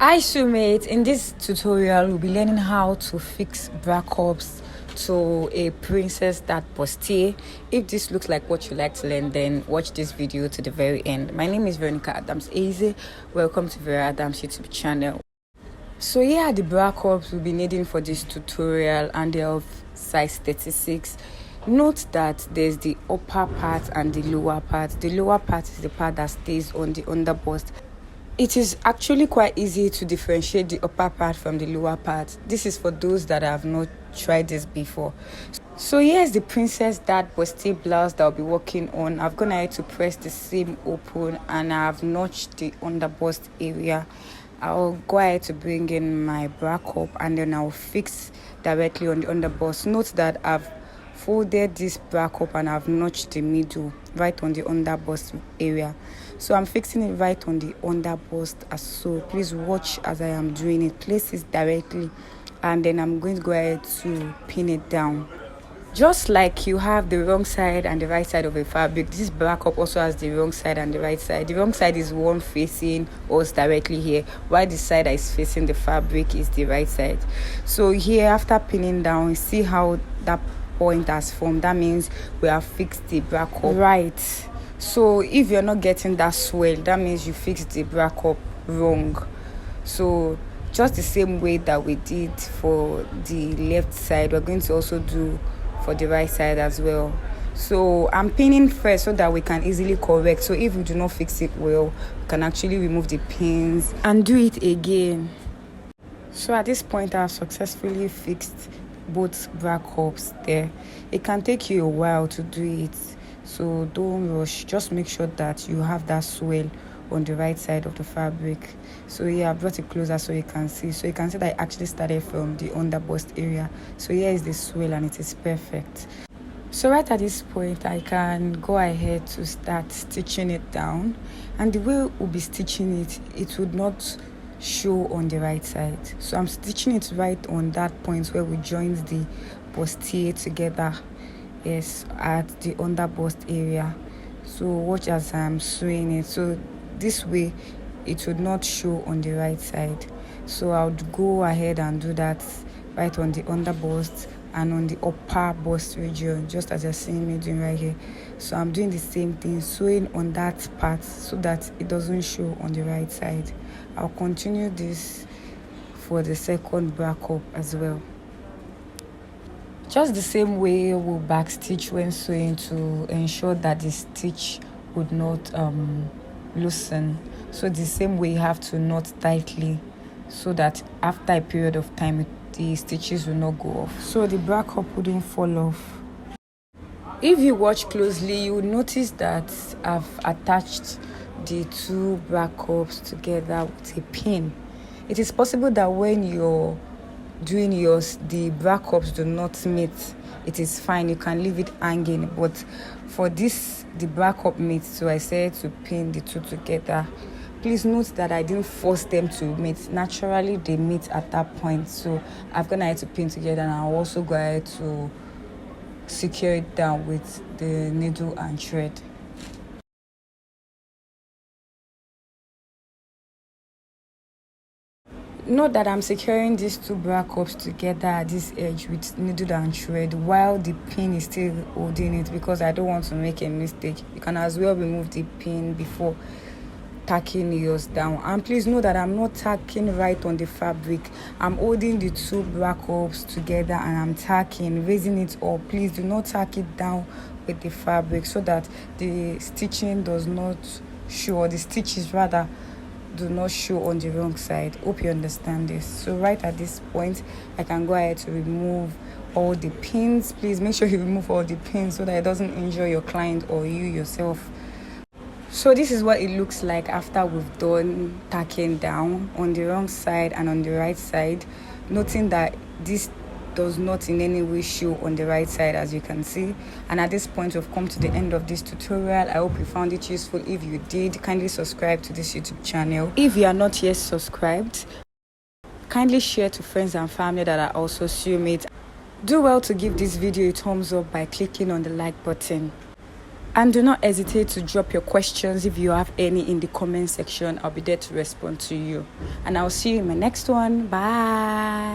Hi Sumate, in this tutorial we'll be learning how to fix bra cups to a princess that bustier. If this looks like what you like to learn, then watch this video to the very end. My name is Veronica Adams Eze. Welcome to Vera Adams YouTube channel. So here are the bra cups we'll be needing for this tutorial, and they're of size 36. Note that there's the upper part and the lower part. The lower part is the part that stays on the underbust. It is actually quite easy to differentiate the upper part from the lower part. This is for those that have not tried this before. So here's the princess that Bustier blouse that I'll be working on. I've gone ahead to press the seam open and I've notched the underbust area. I'll go ahead to bring in my bra cup and then I'll fix directly on the underbust. Note that I've folded this bra cup and I've notched the middle right on the underbust area. So I'm fixing it right on the underbust as so. Please watch as I am doing it. Place it directly and then I'm going to go ahead to pin it down. Just like you have the wrong side and the right side of a fabric, this bra cup also has the wrong side and the right side. The wrong side is one facing us directly here, while the side that is facing the fabric is the right side. So here, after pinning down, see how that point has formed. That means we have fixed the bra cup right. So if you're not getting that swell, that means you fixed the bra cup wrong. So just the same way that we did for the left side, we're going to also do for the right side as well. So I'm pinning first so that we can easily correct. So if we do not fix it well, we can actually remove the pins and do it again. So at this point, I've successfully fixed both bra cups there. It can take you a while to do it, so don't rush. Just make sure that you have that swell on the right side of the fabric. So yeah, I brought it closer so you can see. So you can see that I actually started from the underbust area. So here is the swell and it is perfect. So right at this point, I can go ahead to start stitching it down. And the way we'll be stitching it, it would not show on the right side. So I'm stitching it right on that point where we joined the bustier together. Yes, at the underbust area. So watch as I'm sewing it. So this way it would not show on the right side. So I would go ahead and do that right on the underbust and on the upper bust region, just as you're seeing me doing right here. So I'm doing the same thing, sewing on that part so that it doesn't show on the right side. I'll continue this for the second bra cup as well. Just the same way we'll back stitch when sewing to ensure that the stitch would not loosen. So the same way you have to knot tightly so that after a period of time the stitches will not go off, so the bra cup wouldn't fall off. If you watch closely, you will notice that I've attached the two bra cups together with a pin. It is possible that when you're doing yours, the bra cups do not meet. It is fine, you can leave it hanging, but for this, the bra cup meets, so I said to pin the two together. Please note that I didn't force them to meet. Naturally, they meet at that point. So I've gone ahead to pin together, and I'll also go ahead to secure it down with the needle and thread. Note that I'm securing these two bra cups together at this edge with needle and thread while the pin is still holding it, because I don't want to make a mistake. You can as well remove the pin before tacking yours down. And please know that I'm not tacking right on the fabric. I'm holding the two bra cups together and I'm tacking, raising it up. Please do not tack it down with the fabric so that the stitching does not show, or the stitches rather do not show on the wrong side. Hope you understand this. So right at this point, I can go ahead to remove all the pins. Please make sure you remove all the pins so that it doesn't injure your client or you yourself. So this is what it looks like after we've done tacking down on the wrong side and on the right side, noting that this does not in any way show on the right side, as you can see. And at this point, we've come to the end of this tutorial. I hope you found it useful. If you did, kindly subscribe to this YouTube channel. If you are not yet subscribed, kindly share to friends and family that are also sewmates. Do well to give this video a thumbs up by clicking on the like button. And do not hesitate to drop your questions if you have any in the comment section. I'll be there to respond to you. And I'll see you in my next one. Bye.